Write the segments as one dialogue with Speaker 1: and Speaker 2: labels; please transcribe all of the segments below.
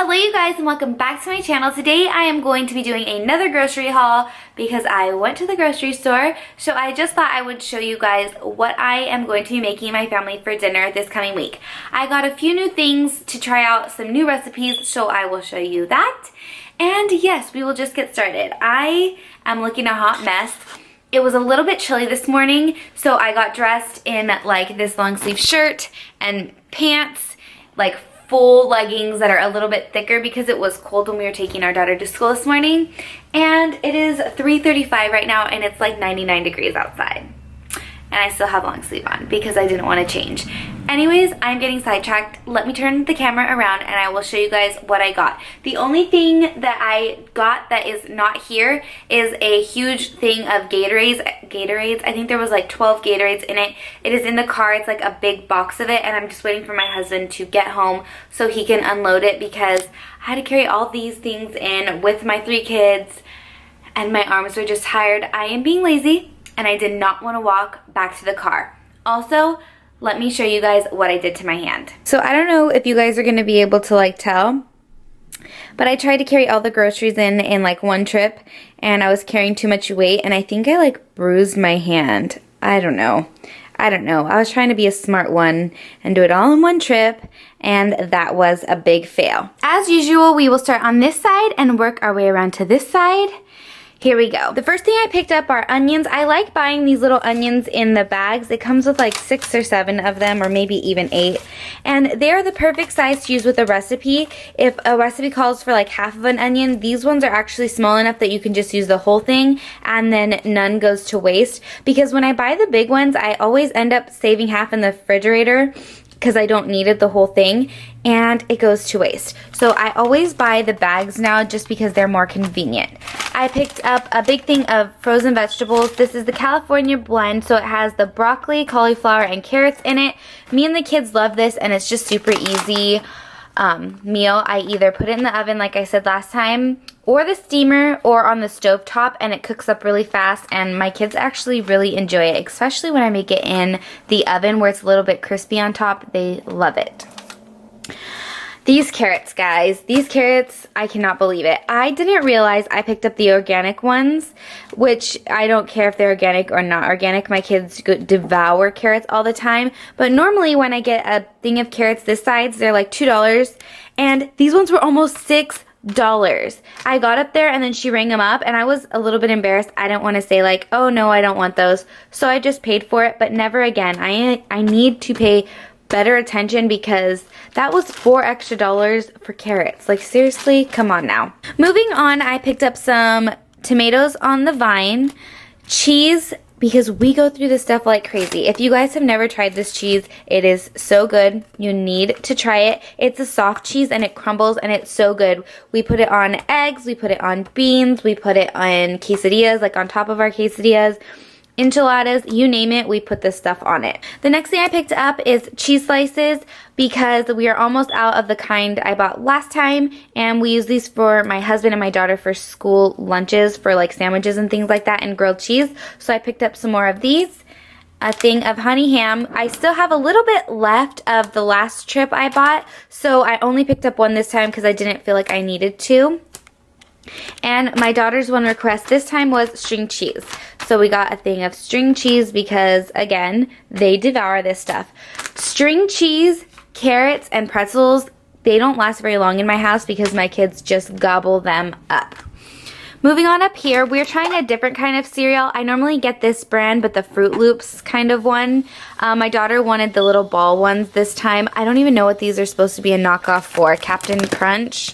Speaker 1: Hello you guys and welcome back to my channel. Today I am going to be doing another grocery haul because I went to the grocery store. So I just thought I would show you guys what I am going to be making my family for dinner this coming week. I got a few new things to try out, some new recipes, so I will show you that. And yes, we will just get started. I am looking a hot mess. It was a little bit chilly this morning, so I got dressed in like this long sleeve shirt and pants, like full leggings that are a little bit thicker because it was cold when we were taking our daughter to school this morning. And it is 3:35 right now and it's like 99 degrees outside. And I still have long sleeve on because I didn't want to change. Anyways, I'm getting sidetracked. Let me turn the camera around and I will show you guys what I got. The only thing that I got that is not here is a huge thing of Gatorades. I think there was like 12 Gatorades in it. It is in the car. It's like a big box of it and I'm just waiting for my husband to get home so he can unload it because I had to carry all these things in with my 3 kids and my arms were just tired. I am being lazy and I did not want to walk back to the car. Also, let me show you guys what I did to my hand. So I don't know if you guys are going to be able to like tell, but I tried to carry all the groceries in like one trip and I was carrying too much weight and I think I like bruised my hand. I don't know. I was trying to be a smart one and do it all in one trip and that was a big fail. As usual, we will start on this side and work our way around to this side. Here we go. The first thing I picked up are onions. I like buying these little onions in the bags. It comes with like 6 or 7 of them or maybe even 8. And they're the perfect size to use with a recipe. If a recipe calls for like half of an onion, these ones are actually small enough that you can just use the whole thing and then none goes to waste. Because when I buy the big ones, I always end up saving half in the refrigerator because I don't need it the whole thing and it goes to waste. So I always buy the bags now just because they're more convenient. I picked up a big thing of frozen vegetables. This is the California blend, so it has the broccoli, cauliflower, and carrots in it. Me and the kids love this and it's just super easy meal. I either put it in the oven like I said last time or the steamer or on the stove top and it cooks up really fast and my kids actually really enjoy it, especially when I make it in the oven where it's a little bit crispy on top. They love it. These carrots, guys. These carrots, I cannot believe it. I didn't realize I picked up the organic ones, which I don't care if they're organic or not organic. My kids devour carrots all the time. But normally when I get a thing of carrots this size, they're like $2. And these ones were almost $6. I got up there and then she rang them up and I was a little bit embarrassed. I didn't want to say like, oh no, I don't want those. So I just paid for it, but never again. I need to pay better attention because that was $4 extra for carrots. Like seriously, come on now. Moving on, I picked up some tomatoes on the vine, cheese, because we go through this stuff like crazy. If you guys have never tried this cheese, it is so good. You need to try it. It's a soft cheese and it crumbles and it's so good. We put it on eggs, we put it on beans, we put it on quesadillas, like on top of our quesadillas, enchiladas, you name it, we put this stuff on it. The next thing I picked up is cheese slices because we are almost out of the kind I bought last time and we use these for my husband and my daughter for school lunches for like sandwiches and things like that and grilled cheese. So I picked up some more of these. A thing of honey ham. I still have a little bit left of the last trip I bought, so I only picked up one this time because I didn't feel like I needed to. And my daughter's one request this time was string cheese. So we got a thing of string cheese because, again, they devour this stuff. String cheese, carrots, and pretzels, they don't last very long in my house because my kids just gobble them up. Moving on up here, we're trying a different kind of cereal. I normally get this brand, but the Fruit Loops kind of one. My daughter wanted the little ball ones this time. I don't even know what these are supposed to be a knockoff for. Captain Crunch?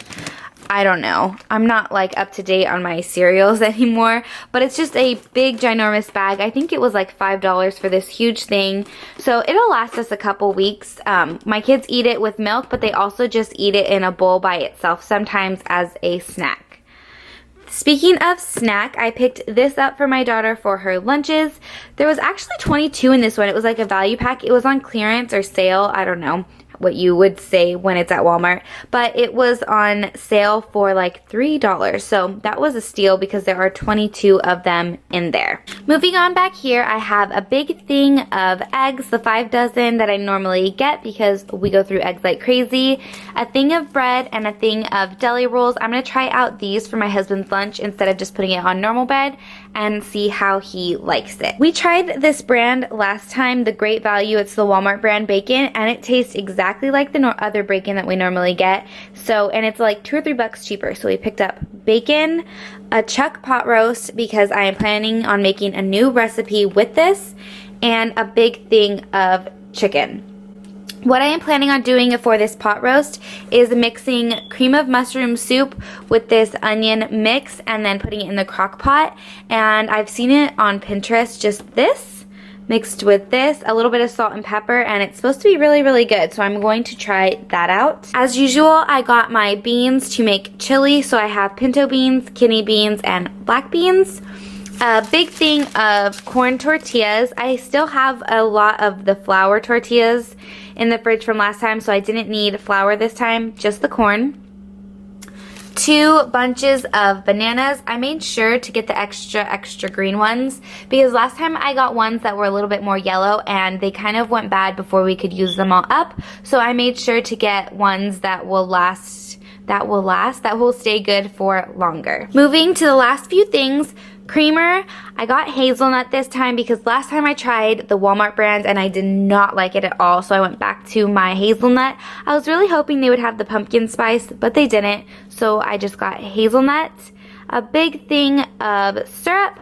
Speaker 1: I don't know. I'm not like up to date on my cereals anymore, but it's just a big ginormous bag. I think it was like $5 for this huge thing. So it'll last us a couple weeks. My kids eat it with milk, but they also just eat it in a bowl by itself sometimes as a snack. Speaking of snack, I picked this up for my daughter for her lunches. There was actually 22 in this one. It was like a value pack. It was on clearance or sale. I don't know. what you would say when it's at Walmart, but it was on sale for like $3. So that was a steal because there are 22 of them in there. Moving on back here, I have a big thing of eggs, the 5 dozen that I normally get because we go through eggs like crazy, a thing of bread, and a thing of deli rolls. I'm going to try out these for my husband's lunch instead of just putting it on normal bread and see how he likes it. We tried this brand last time, the Great Value. It's the Walmart brand bacon, and it tastes exactly like the other bacon that we normally get. So, and it's like $2 or $3 cheaper. So we picked up bacon, a chuck pot roast because I am planning on making a new recipe with this, and a big thing of chicken. What I am planning on doing for this pot roast is mixing cream of mushroom soup with this onion mix and then putting it in the crock pot. And I've seen it on Pinterest, just this mixed with this, a little bit of salt and pepper, and it's supposed to be really, really good. So I'm going to try that out. As usual, I got my beans to make chili. So I have pinto beans, kidney beans, and black beans. A big thing of corn tortillas. I still have a lot of the flour tortillas in the fridge from last time, so I didn't need flour this time, just the corn. 2 bunches of bananas. I made sure to get the extra green ones because last time I got ones that were a little bit more yellow and they kind of went bad before we could use them all up. So I made sure to get ones that will stay good for longer. Moving to the last few things. Creamer, I got hazelnut this time because last time I tried the Walmart brand and I did not like it at all, so I went back to my hazelnut. I was really hoping they would have the pumpkin spice, but they didn't, so I just got hazelnut. A big thing of syrup,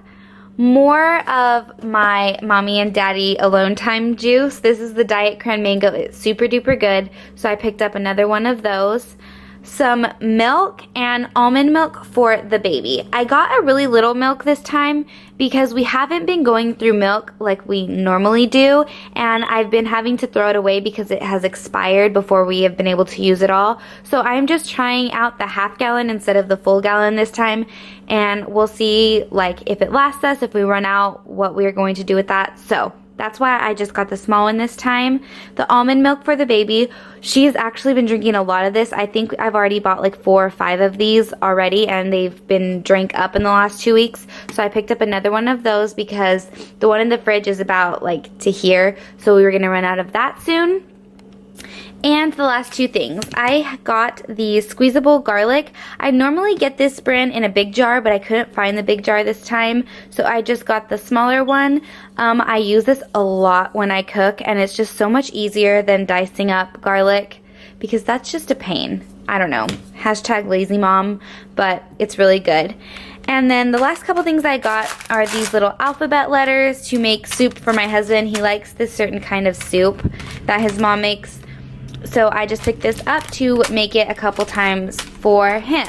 Speaker 1: more of my mommy and daddy alone time juice. This is the Diet Cran Mango. It's super duper good, so I picked up another one of those. Some milk and almond milk for the baby. I got a really little milk this time because we haven't been going through milk like we normally do, and I've been having to throw it away because it has expired before we have been able to use it all. So I'm just trying out the half gallon instead of the full gallon this time, and we'll see like if it lasts us, if we run out, what we're going to do with that. So that's why I just got the small one this time. The almond milk for the baby. She has actually been drinking a lot of this. I think I've already bought like 4 or 5 of these already, and they've been drank up in the last 2 weeks. So I picked up another one of those because the one in the fridge is about like to here. So we were gonna run out of that soon. And the last 2 things, I got the squeezable garlic. I normally get this brand in a big jar, but I couldn't find the big jar this time, so I just got the smaller one. I use this a lot when I cook, and it's just so much easier than dicing up garlic because that's just a pain. I don't know, hashtag lazy mom, but it's really good. And then the last couple things I got are these little alphabet letters to make soup for my husband. He likes this certain kind of soup that his mom makes. So I just picked this up to make it a couple times for him.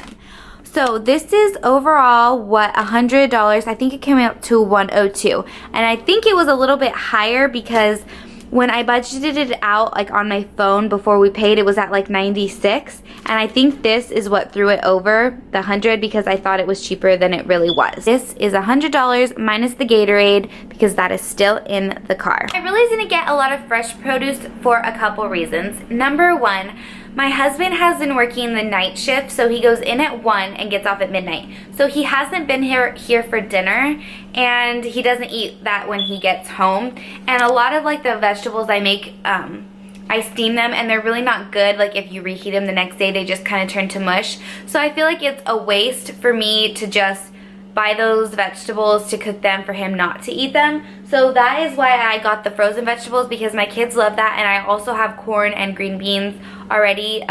Speaker 1: So this is overall, what, $100. I think it came out to $102. And I think it was a little bit higher because when I budgeted it out like on my phone before we paid, it was at like 96. And I think this is what threw it over the 100 because I thought it was cheaper than it really was. This is $100 minus the Gatorade because that is still in the car. I really didn't get a lot of fresh produce for a couple reasons. Number 1, my husband has been working the night shift, so he goes in at 1 and gets off at midnight. So he hasn't been here for dinner, and he doesn't eat that when he gets home. And a lot of like the vegetables I make, I steam them, and they're really not good. Like if you reheat them the next day, they just kind of turn to mush. So I feel like it's a waste for me to just buy those vegetables to cook them for him not to eat them. So that is why I got the frozen vegetables, because my kids love that, and I also have corn and green beans already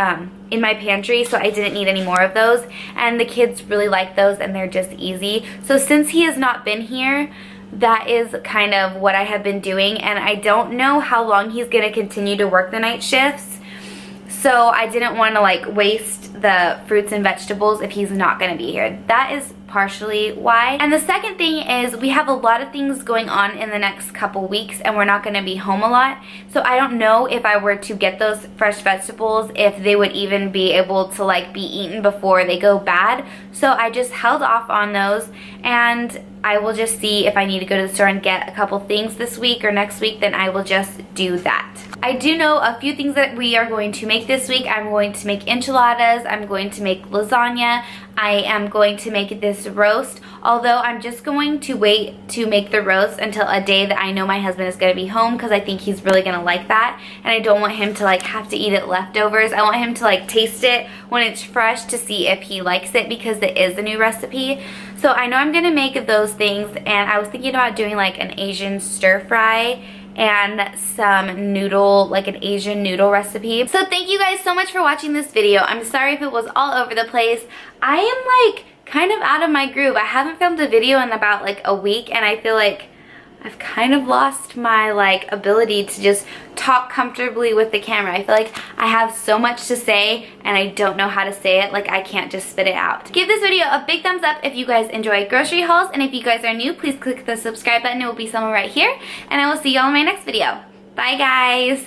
Speaker 1: in my pantry, so I didn't need any more of those, and the kids really like those and they're just easy. So since he has not been here, that is kind of what I have been doing, and I don't know how long he's going to continue to work the night shifts. So I didn't want to like waste the fruits and vegetables if he's not going to be here. That is partially why. And the second thing is we have a lot of things going on in the next couple weeks, and we're not going to be home a lot. So I don't know if I were to get those fresh vegetables, if they would even be able to like be eaten before they go bad. So I just held off on those, and I will just see if I need to go to the store and get a couple things this week or next week, then I will just do that. I do know a few things that we are going to make this week. I'm going to make enchiladas, I'm going to make lasagna, I am going to make this roast, although I'm just going to wait to make the roast until a day that I know my husband is going to be home, because I think he's really going to like that, and I don't want him to like have to eat it leftovers. I want him to like taste it when it's fresh to see if he likes it, because it is a new recipe. So I know I'm going to make those things, and I was thinking about doing like an Asian stir fry and some noodle, like an Asian noodle recipe. So thank you guys so much for watching this video. I'm sorry if it was all over the place. I am like kind of out of my groove. I haven't filmed a video in about like a week, and I feel like I've kind of lost my like ability to just talk comfortably with the camera. I feel like I have so much to say and I don't know how to say it. Like I can't just spit it out. Give this video a big thumbs up if you guys enjoy grocery hauls, and if you guys are new, please click the subscribe button. It will be somewhere right here, and I will see you all in my next video. Bye guys!